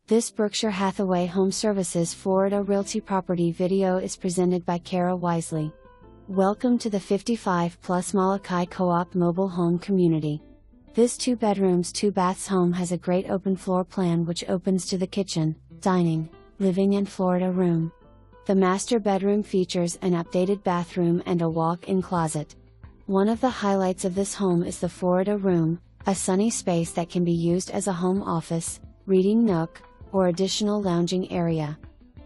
This Berkshire Hathaway HomeServices Florida Realty property video is presented by Kara Wisely. Welcome to the 55-plus Molokai Co-op mobile home community. This 2 bedrooms 2 baths home has a great open floor plan which opens to the kitchen, dining, living and Florida room. The master bedroom features an updated bathroom and a walk-in closet. One of the highlights of this home is the Florida room, a sunny space that can be used as a home office, reading nook, or additional lounging area.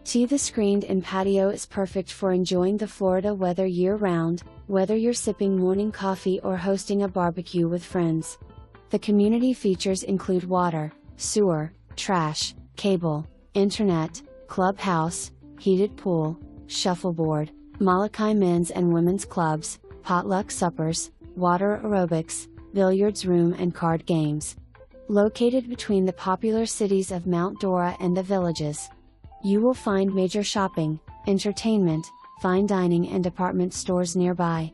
The screened-in patio is perfect for enjoying the Florida weather year-round, whether you're sipping morning coffee or hosting a barbecue with friends. The community features include water, sewer, trash, cable, internet, clubhouse, heated pool, shuffleboard, Molokai men's and women's clubs, Potluck Suppers, water aerobics, billiards room and card games. Located between the popular cities of Mount Dora and the Villages, you will find major shopping, entertainment, fine dining and department stores nearby.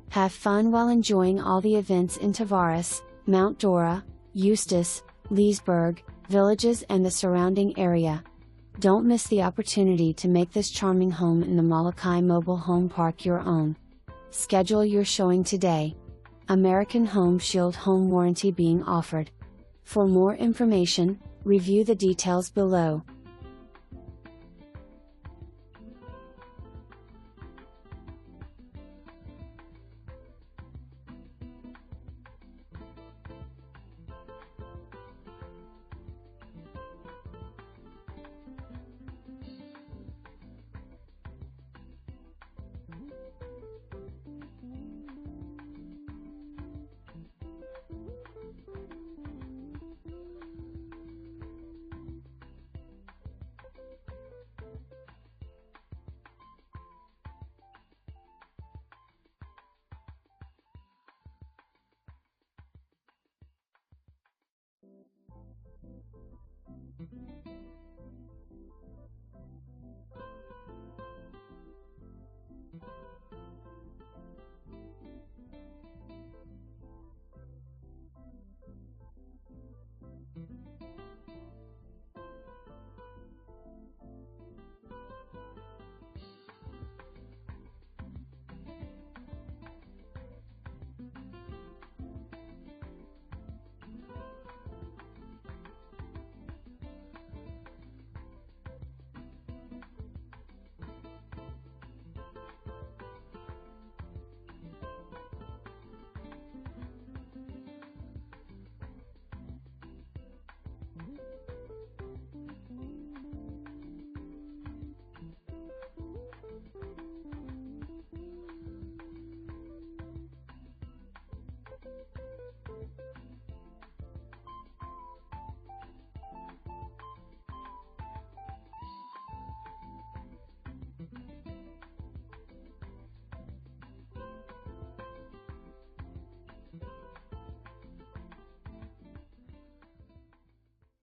Have fun while enjoying all the events in Tavares, Mount Dora, Eustis, Leesburg, Villages and the surrounding area. Don't miss the opportunity to make this charming home in the Molokai Mobile Home Park your own. Schedule your showing today. American Home Shield home warranty being offered. For more information, review the details below.